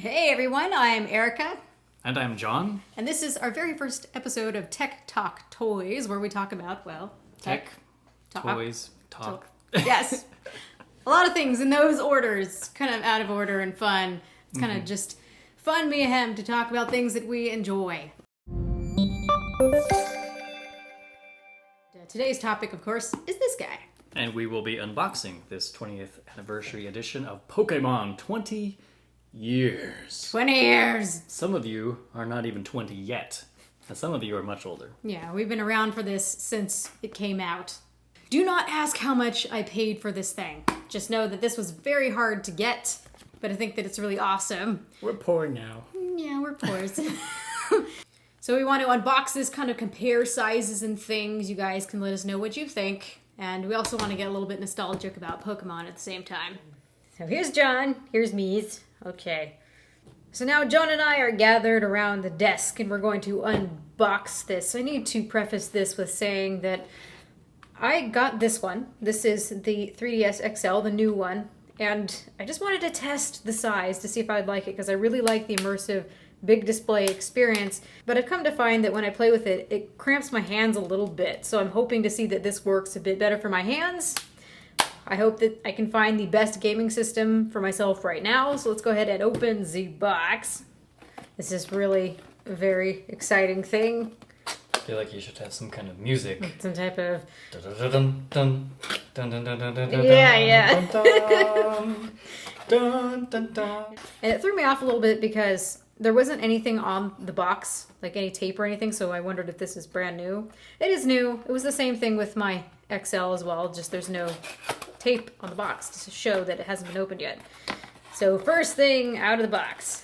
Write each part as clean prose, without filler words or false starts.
Hey everyone, I'm Erica. And I'm John. And this is our very first episode of Tech Talk Toys, where we talk about, well, tech toys, talk. Yes. A lot of things in those orders, kind of out of order and fun. It's kind of just fun mayhem to talk about things that we enjoy. Today's topic, of course, is this guy. And we will be unboxing this 20th anniversary edition of Pokémon 20 years. 20 years! Some of you are not even 20 yet. And some of you are much older. Yeah, we've been around for this since it came out. Do not ask how much I paid for this thing. Just know that this was very hard to get, but I think that it's really awesome. We're poor now. Yeah, we're poor. So we want to unbox this, kind of compare sizes and things. You guys can let us know what you think. And we also want to get a little bit nostalgic about Pokemon at the same time. So here's John, here's Mies. Okay. So now John and I are gathered around the desk and we're going to unbox this. I need to preface this with saying that I got this one. This is the 3DS XL, the new one. And I just wanted to test the size to see if I'd like it because I really like the immersive big display experience. But I've come to find that when I play with it, it cramps my hands a little bit. So I'm hoping to see that this works a bit better for my hands. I hope that I can find the best gaming system for myself right now. So let's go ahead and open the box. This is really a very exciting thing. I feel like you should have some kind of music. Some type of... Yeah. And it threw me off a little bit because there wasn't anything on the box, like any tape or anything, so I wondered if this is brand new. It is new. It was the same thing with my XL as well, just there's no tape on the box to show that it hasn't been opened yet. So first thing out of the box.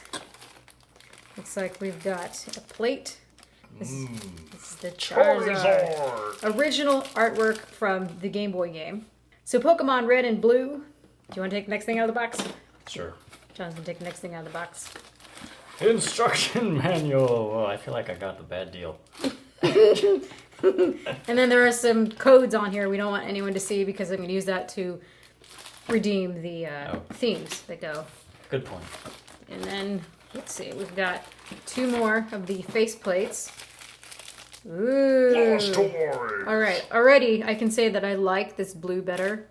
Looks like we've got a plate. This is the Charizard. Original artwork from the Game Boy game. So Pokemon Red and Blue. Do you want to take the next thing out of the box? Sure. John's going to take the next thing out of the box. Instruction manual. Oh, I feel like I got the bad deal. And then there are some codes on here we don't want anyone to see because I'm going to use that to redeem the themes that go. Good point. And then, let's see, we've got two more of the faceplates. Ooh. All right, already I can say that I like this blue better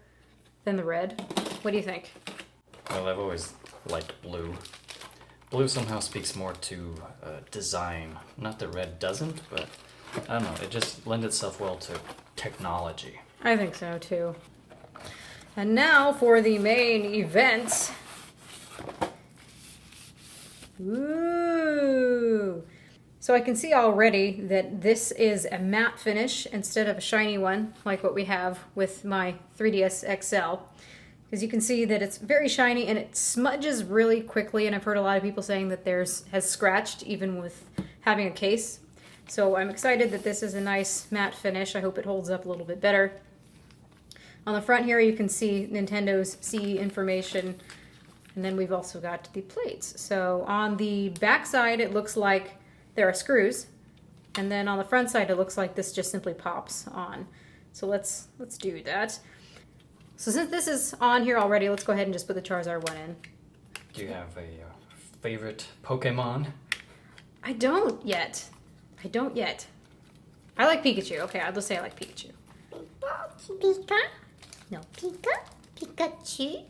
than the red. What do you think? Well, I've always liked blue. Blue somehow speaks more to design. Not that red doesn't, but I don't know. It just lends itself well to technology. I think so, too. And now for the main event. Ooh. So I can see already that this is a matte finish instead of a shiny one, like what we have with my 3DS XL. Because you can see that it's very shiny and it smudges really quickly, and I've heard a lot of people saying that theirs has scratched even with having a case. So I'm excited that this is a nice matte finish. I hope it holds up a little bit better. On the front here you can see Nintendo's CE information, and then we've also got the plates. So on the back side it looks like there are screws, and then on the front side it looks like this just simply pops on. So let's do that. So since this is on here already, let's go ahead and just put the Charizard one in. Do you have a favorite Pokemon? I don't yet. I like Pikachu. Okay, I'll just say I like Pikachu. Pika? No. Pikachu?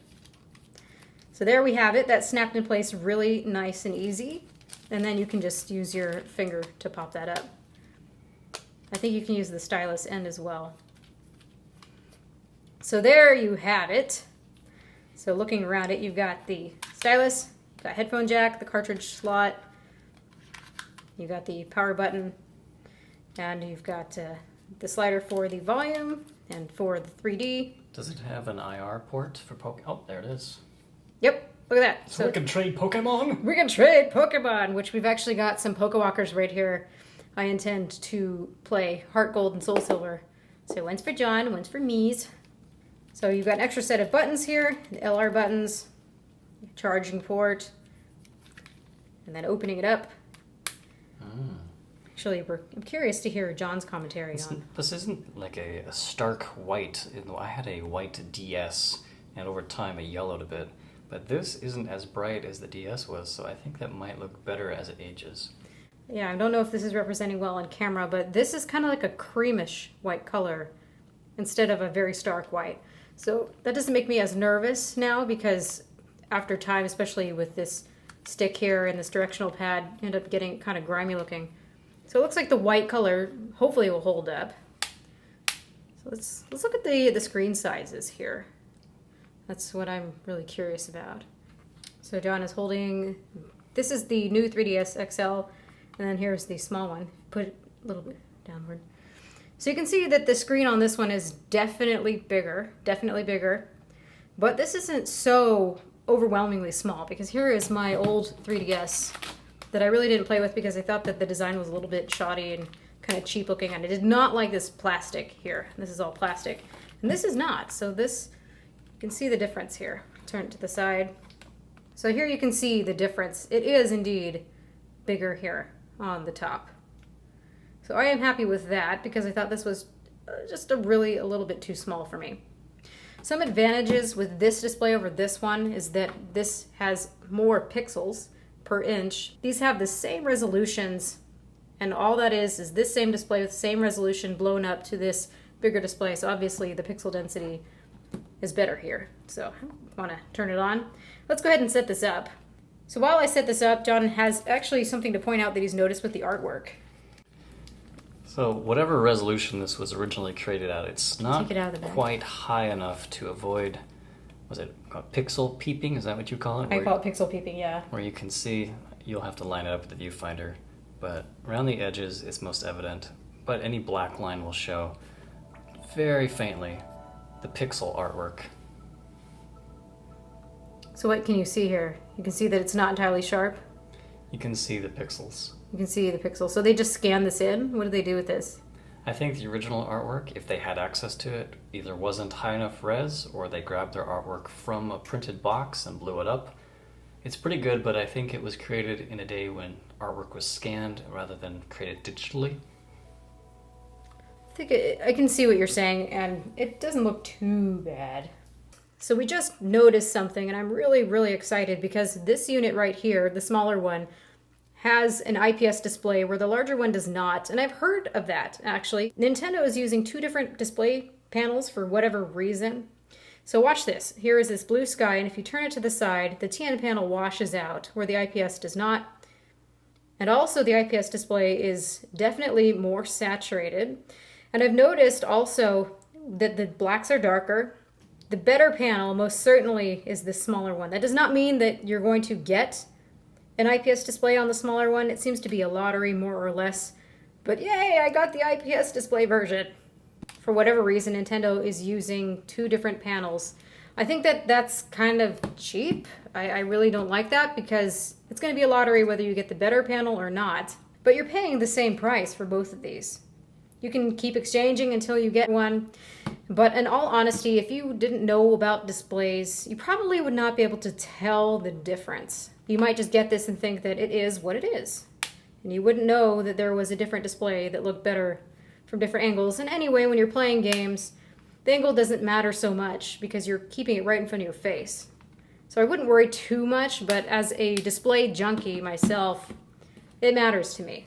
So there we have it. That snapped in place really nice and easy. And then you can just use your finger to pop that up. I think you can use the stylus end as well. So there you have it. So looking around it, you've got the stylus, you've got headphone jack, the cartridge slot, you've got the power button, and you've got the slider for the volume and for the 3D. Does it have an IR port for Pokemon? Oh, there it is. Yep, look at that. So we can trade Pokemon? We can trade Pokemon, which we've actually got some Pokewalkers right here. I intend to play Heart Gold and Soul Silver. So one's for John, one's for Mies. So you've got an extra set of buttons here, the LR buttons, charging port, and then opening it up. Actually, I'm curious to hear John's commentary on. This isn't like a stark white. I had a white DS, and over time it yellowed a bit. But this isn't as bright as the DS was, so I think that might look better as it ages. Yeah, I don't know if this is representing well on camera, but this is kind of like a creamish white color instead of a very stark white. So that doesn't make me as nervous now because after time, especially with this stick here and this directional pad, you end up getting kind of grimy looking. So it looks like the white color hopefully will hold up. So let's look at the screen sizes here. That's what I'm really curious about. So John is holding, this is the new 3DS XL, and then here's the small one. Put it a little bit downward. So you can see that the screen on this one is definitely bigger, but this isn't so overwhelmingly small because here is my old 3DS that I really didn't play with because I thought that the design was a little bit shoddy and kind of cheap looking, and I did not like this plastic here. This is all plastic, and this is not. So this, you can see the difference here. Turn it to the side. So here you can see the difference. It is indeed bigger here on the top. So I am happy with that because I thought this was just a little bit too small for me. Some advantages with this display over this one is that this has more pixels per inch. These have the same resolutions, and all that is this same display with the same resolution blown up to this bigger display. So obviously the pixel density is better here. So I want to turn it on. Let's go ahead and set this up. So while I set this up, John has actually something to point out that he's noticed with the artwork. So whatever resolution this was originally created at, it's not quite high enough to avoid, was it called pixel peeping? Is that what you call it? I call it pixel peeping, yeah. Where you can see, you'll have to line it up with the viewfinder, but around the edges it's most evident, but any black line will show very faintly the pixel artwork. So what can you see here? You can see that it's not entirely sharp. You can see the pixels. You can see the pixels. So they just scan this in? What do they do with this? I think the original artwork, if they had access to it, either wasn't high enough res or they grabbed their artwork from a printed box and blew it up. It's pretty good, but I think it was created in a day when artwork was scanned rather than created digitally. I think I can see what you're saying, and it doesn't look too bad. So we just noticed something, and I'm really excited because this unit right here, the smaller one, has an IPS display where the larger one does not. And I've heard of that, actually. Nintendo is using two different display panels for whatever reason. So watch this. Here is this blue sky, and if you turn it to the side, the TN panel washes out where the IPS does not. And also the IPS display is definitely more saturated. And I've noticed also that the blacks are darker. The better panel most certainly is the smaller one. That does not mean that you're going to get an IPS display on the smaller one. It seems to be a lottery more or less. But yay, I got the IPS display version. For whatever reason, Nintendo is using two different panels. I think that that's kind of cheap. I really don't like that because it's going to be a lottery whether you get the better panel or not. But you're paying the same price for both of these. You can keep exchanging until you get one. But in all honesty, if you didn't know about displays, you probably would not be able to tell the difference. You might just get this and think that it is what it is. And you wouldn't know that there was a different display that looked better from different angles. And anyway, when you're playing games, the angle doesn't matter so much because you're keeping it right in front of your face. So I wouldn't worry too much, but as a display junkie myself, it matters to me.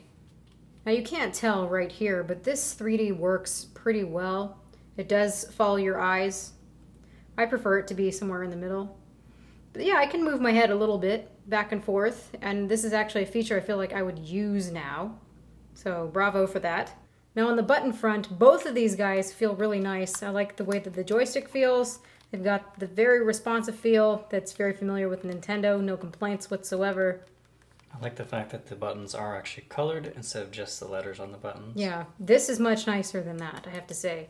Now you can't tell right here, but this 3D works pretty well. It does follow your eyes. I prefer it to be somewhere in the middle. But yeah, I can move my head a little bit back and forth, and this is actually a feature I feel like I would use now. So bravo for that. Now on the button front, both of these guys feel really nice. I like the way that the joystick feels. They've got the very responsive feel that's very familiar with Nintendo, no complaints whatsoever. I like the fact that the buttons are actually colored instead of just the letters on the buttons. Yeah, this is much nicer than that, I have to say.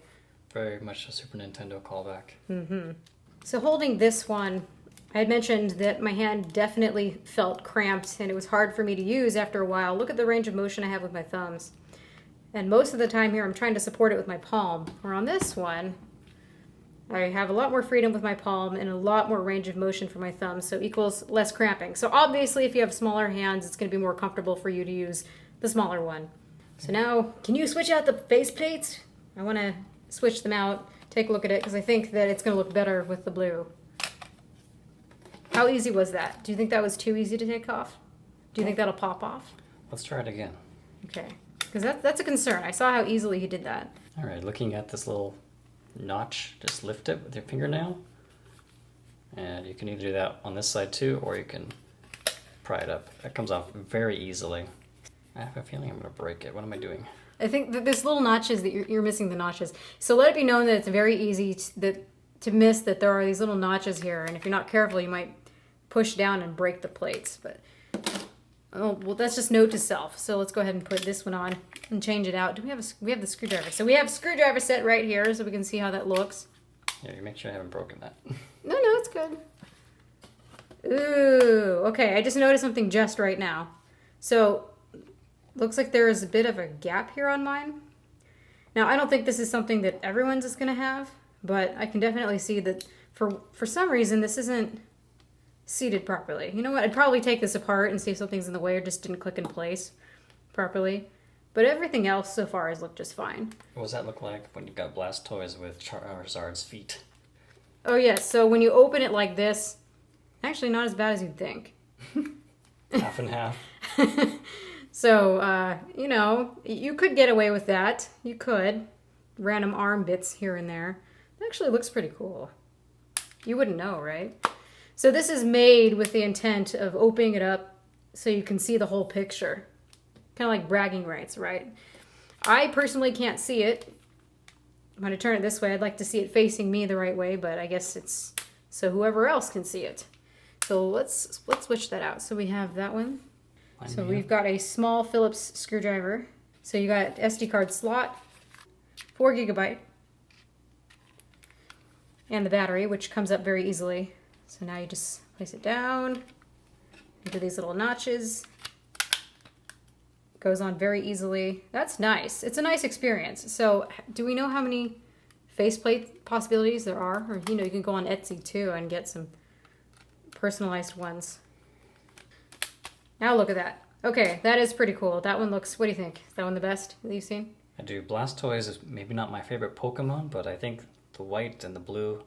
Very much a Super Nintendo callback. Mm-hmm. So holding this one, I had mentioned that my hand definitely felt cramped and it was hard for me to use after a while. Look at the range of motion I have with my thumbs. And most of the time here I'm trying to support it with my palm. Where on this one, I have a lot more freedom with my palm and a lot more range of motion for my thumbs, so equals less cramping. So obviously if you have smaller hands, it's going to be more comfortable for you to use the smaller one. So now, can you switch out the faceplates? I want to switch them out, take a look at it, because I think that it's going to look better with the blue. How easy was that? Do you think that was too easy to take off? Do you think that'll pop off? Let's try it again. Okay. Because that's a concern. I saw how easily he did that. All right, looking at this little notch, just lift it with your fingernail. And you can either do that on this side too, or you can pry it up. That comes off very easily. I have a feeling I'm going to break it. What am I doing? I think that this little notches, that you're missing the notches. So let it be known that it's very easy to miss that there are these little notches here. And if you're not careful, you might push down and break the plates. But, oh, well, that's just note to self. So let's go ahead and put this one on and change it out. Do we have the screwdriver? So we have a screwdriver set right here so we can see how that looks. Yeah, you make sure I haven't broken that. No, it's good. Ooh, okay. I just noticed something just right now. So, looks like there is a bit of a gap here on mine. Now, I don't think this is something that everyone's is going to have, but I can definitely see that for some reason this isn't seated properly. You know what? I'd probably take this apart and see if something's in the way or just didn't click in place properly. But everything else so far has looked just fine. What does that look like when you got Blastoise with Charizard's feet? Oh, yes. So when you open it like this, actually not as bad as you'd think. Half and half. So, you know, you could get away with that. You could. Random arm bits here and there. It actually looks pretty cool. You wouldn't know, right? So this is made with the intent of opening it up so you can see the whole picture. Kind of like bragging rights, right? I personally can't see it. I'm going to turn it this way. I'd like to see it facing me the right way, but I guess it's so whoever else can see it. So let's switch that out. So we have that one. So we've got a small Phillips screwdriver. So you got SD card slot, 4 GB, and the battery, which comes up very easily. So now you just place it down into these little notches. Goes on very easily. That's nice. It's a nice experience. So do we know how many faceplate possibilities there are? Or, you know, you can go on Etsy too and get some personalized ones. Now look at that. Okay, that is pretty cool. That one looks, what do you think? Is that one the best that you've seen? I do. Blastoise is maybe not my favorite Pokemon, but I think the white and the blue,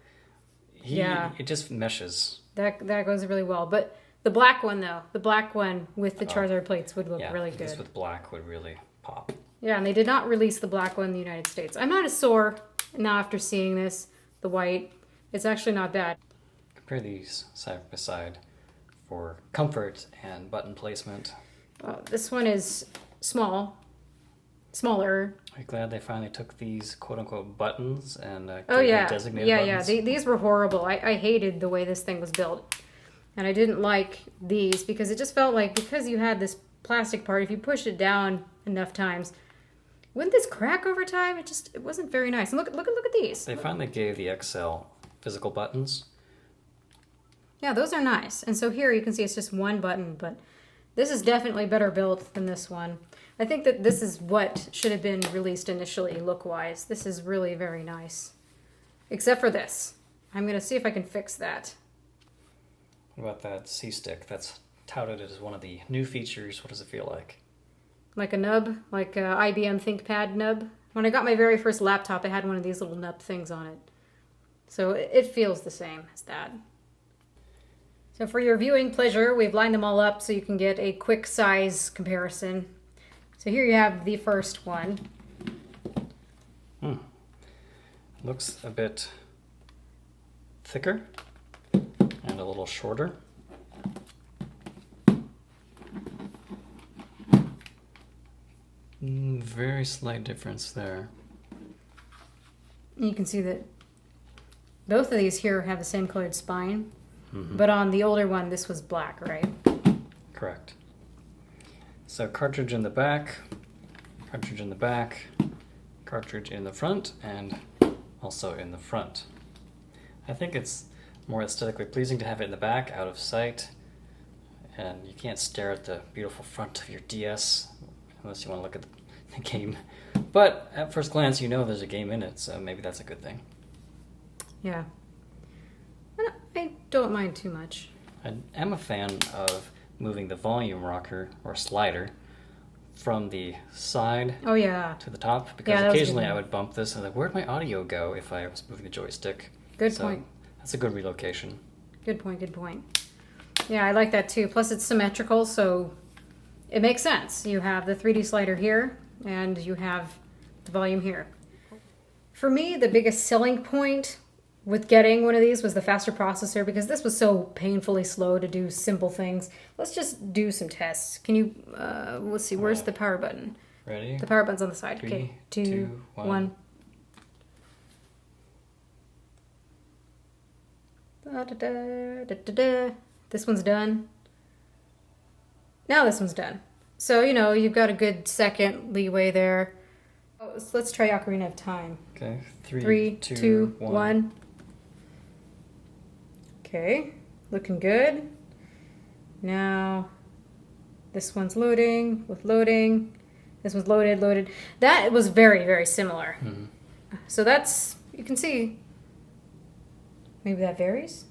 it just meshes. That goes really well. But the black one, though, the black one with the Charizard plates would look really good. This with black would really pop. Yeah, and they did not release the black one in the United States. I'm not as sore now after seeing this, the white. It's actually not bad. Compare these side by side for comfort and button placement. This one is smaller. Are you glad they finally took these quote-unquote buttons and designated buttons? These were horrible. I hated the way this thing was built. And I didn't like these because it just felt like because you had this plastic part, if you pushed it down enough times, wouldn't this crack over time? It wasn't very nice. And look at these. They finally gave the XL physical buttons. Yeah, those are nice. And so here you can see it's just one button, but this is definitely better built than this one. I think that this is what should have been released initially, look-wise. This is really very nice. Except for this. I'm going to see if I can fix that. What about that C-stick? That's touted as one of the new features. What does it feel like? Like a nub? Like a IBM ThinkPad nub? When I got my very first laptop, it had one of these little nub things on it. So it feels the same as that. So for your viewing pleasure, we've lined them all up so you can get a quick size comparison. So here you have the first one. Looks a bit thicker and a little shorter. Very slight difference there. You can see that both of these here have the same colored spine, but on the older one, this was black, right? Correct. So cartridge in the back, cartridge in the back, cartridge in the front, and also in the front. I think it's more aesthetically pleasing to have it in the back, out of sight, and you can't stare at the beautiful front of your DS unless you want to look at the game. But at first glance, you know there's a game in it, so maybe that's a good thing. Yeah. I don't mind too much. I am a fan of moving the volume rocker or slider from the side to the top, because occasionally I would bump this and like, where'd my audio go if I was moving the joystick? Good point. That's a good relocation. Good point. Yeah, I like that too. Plus it's symmetrical, so it makes sense. You have the 3D slider here, and you have the volume here. For me, the biggest selling point with getting one of these was the faster processor, because this was so painfully slow to do simple things. Let's just do some tests. Can you, let's see, where's the power button? Ready? The power button's on the side. 3, Okay, 2, 2, 1. 1. Da, da, da, da, da, da. This one's done. Now this one's done. So, you know, you've got a good second leeway there. Oh, so let's try Ocarina of Time. Okay, 3, 2, 1. Okay, looking good. Now, this one's loading, with loading. This one's loaded. That was very, very similar. Mm-hmm. So that's, you can see, maybe that varies.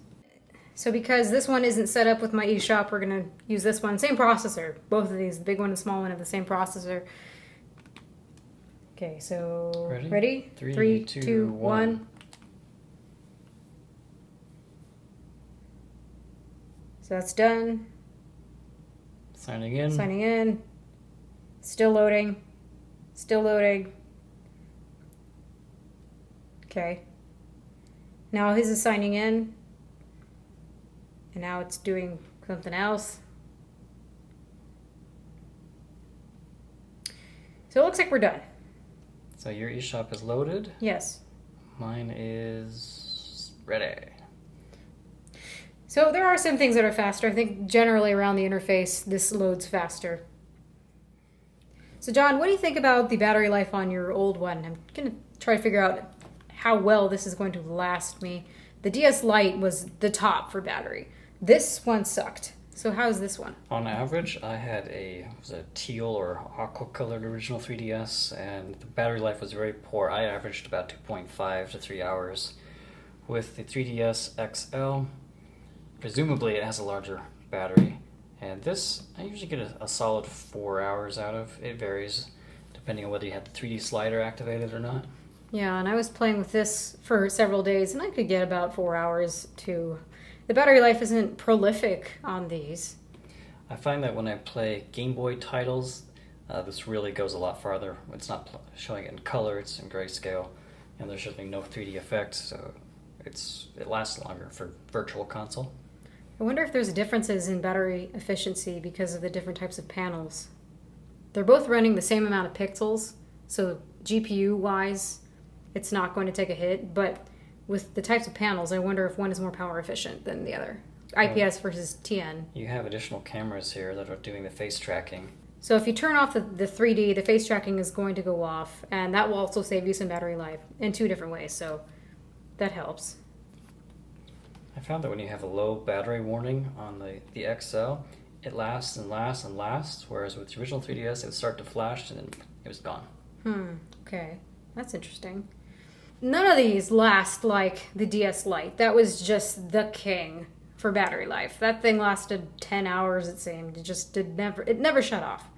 So because this one isn't set up with my eShop, we're going to use this one. Same processor. Both of these, the big one and the small one, have the same processor. Okay, so ready? 3, 2, 1. So that's done. Signing in. Signing in. Still loading. Still loading. Okay. Now his is signing in. And now it's doing something else. So it looks like we're done. So your eShop is loaded. Yes. Mine is ready. So there are some things that are faster. I think generally around the interface, this loads faster. So John, what do you think about the battery life on your old one? I'm going to try to figure out how well this is going to last me. The DS Lite was the top for battery. This one sucked. So how's this one? On average, I had a teal or aqua colored original 3DS, and the battery life was very poor. I averaged about 2.5 to 3 hours. With the 3DS XL, presumably it has a larger battery, and this I usually get a solid 4 hours out of. It varies depending on whether you have the 3D slider activated or not. Yeah, and I was playing with this for several days, and I could get about 4 hours too. The battery life isn't prolific on these. I find that when I play Game Boy titles, this really goes a lot farther. It's not showing it in color, it's in grayscale, and there's showing no 3D effects, so it lasts longer for Virtual Console. I wonder if there's differences in battery efficiency because of the different types of panels. They're both running the same amount of pixels, so GPU-wise, it's not going to take a hit, but with the types of panels, I wonder if one is more power efficient than the other. IPS versus TN. You have additional cameras here that are doing the face tracking. So if you turn off the 3D, the face tracking is going to go off, and that will also save you some battery life in 2 different ways, so that helps. I found that when you have a low battery warning on the XL, it lasts and lasts and lasts, whereas with the original 3DS, it would start to flash and then it was gone. Okay. That's interesting. None of these last like the DS Lite. That was just the king for battery life. That thing lasted 10 hours, it seemed. It never shut off.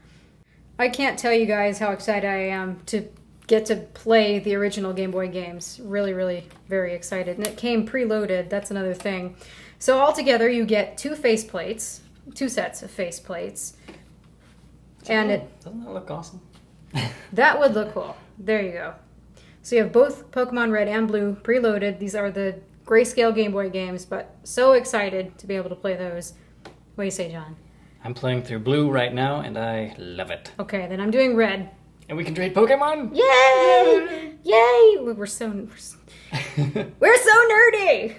I can't tell you guys how excited I am to get to play the original Game Boy games. Really, really very excited. And it came preloaded. That's another thing. So altogether, you get 2 faceplates, 2 sets of faceplates. And doesn't that look awesome? that would look cool. There you go. So you have both Pokemon Red and Blue preloaded. These are the grayscale Game Boy games, but so excited to be able to play those. What do you say, John? I'm playing through Blue right now, and I love it. Okay, then I'm doing Red. And we can trade Pokemon? Yay! Yay! We're so nerdy!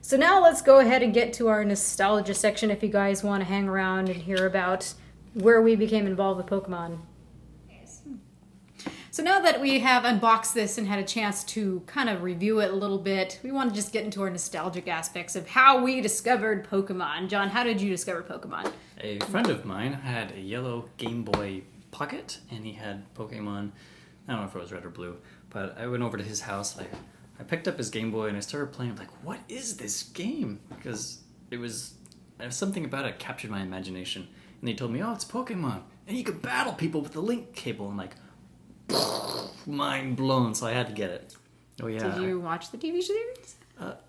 So now let's go ahead and get to our nostalgia section if you guys want to hang around and hear about where we became involved with Pokemon. So now that we have unboxed this and had a chance to kind of review it a little bit, we want to just get into our nostalgic aspects of how we discovered Pokemon. John, how did you discover Pokemon? A friend of mine had a yellow Game Boy Pocket, and he had Pokemon. I don't know if it was red or blue, but I went over to his house. I picked up his Game Boy, and I started playing. I'm like, what is this game? Because it was something about it captured my imagination. And they told me, oh, it's Pokemon. And you could battle people with the link cable. And like, mind blown, so I had to get it. Oh yeah. Did you watch the TV series?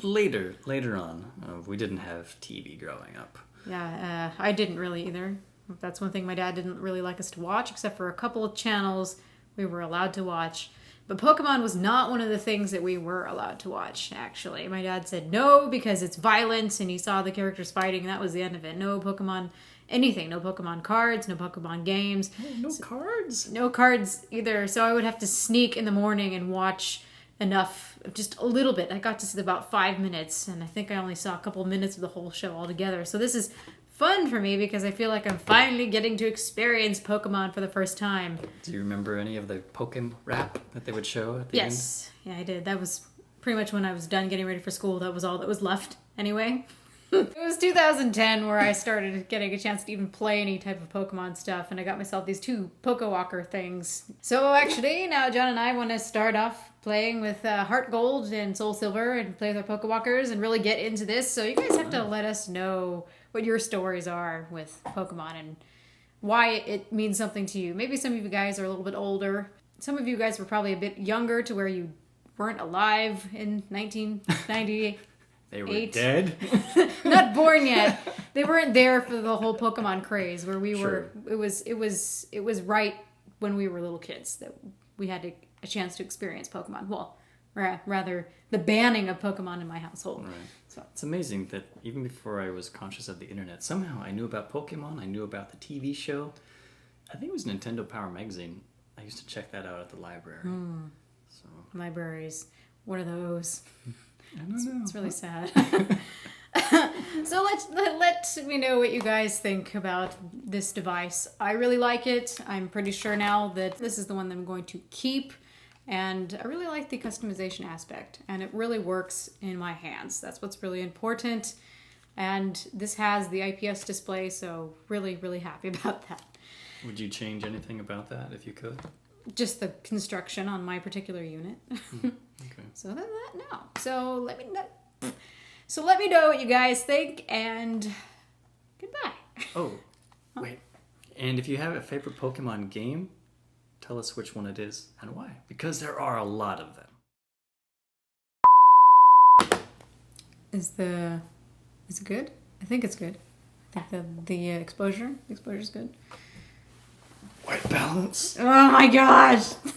Later on. We didn't have TV growing up. Yeah, I didn't really either. That's one thing my dad didn't really like us to watch, except for a couple of channels we were allowed to watch. But Pokemon was not one of the things that we were allowed to watch, actually. My dad said no because it's violent and he saw the characters fighting and that was the end of it. No Pokemon anything. No Pokemon cards, no Pokemon games. No cards? No cards either. So I would have to sneak in the morning and watch enough, just a little bit. I got to see about 5 minutes and I think I only saw a couple minutes of the whole show altogether. So this is fun for me because I feel like I'm finally getting to experience Pokemon for the first time. Do you remember any of the Pokémon rap that they would show at the Yes. Yeah, I did. That was pretty much when I was done getting ready for school. That was all that was left anyway. It was 2010 where I started getting a chance to even play any type of Pokemon stuff, and I got myself these 2 Pokewalker things. So actually, now John and I want to start off playing with Heart Gold and Soul Silver and play with our Pokewalkers and really get into this. So you guys have to let us know what your stories are with Pokemon and why it means something to you. Maybe some of you guys are a little bit older. Some of you guys were probably a bit younger to where you weren't alive in 1998. They were dead? Not born yet. They weren't there for the whole Pokemon craze where we Sure. were. It was right when we were little kids that we had a chance to experience Pokemon. Well, rather the banning of Pokemon in my household. Right. So It's amazing that even before I was conscious of the internet, somehow I knew about Pokemon, I knew about the TV show. I think it was Nintendo Power Magazine. I used to check that out at the library. So libraries, what are those? I don't know. It's really sad. So let me know what you guys think about this device. I really like it. I'm pretty sure now that this is the one that I'm going to keep. And I really like the customization aspect. And it really works in my hands. That's what's really important. And this has the IPS display, so really, really happy about that. Would you change anything about that if you could? Just the construction on my particular unit. Okay. So no. So let me know what you guys think, and goodbye. Oh, wait. And if you have a favorite Pokemon game, tell us which one it is and why. Because there are a lot of them. Is it good? I think it's good. I think the exposure's good. White balance. Oh my gosh!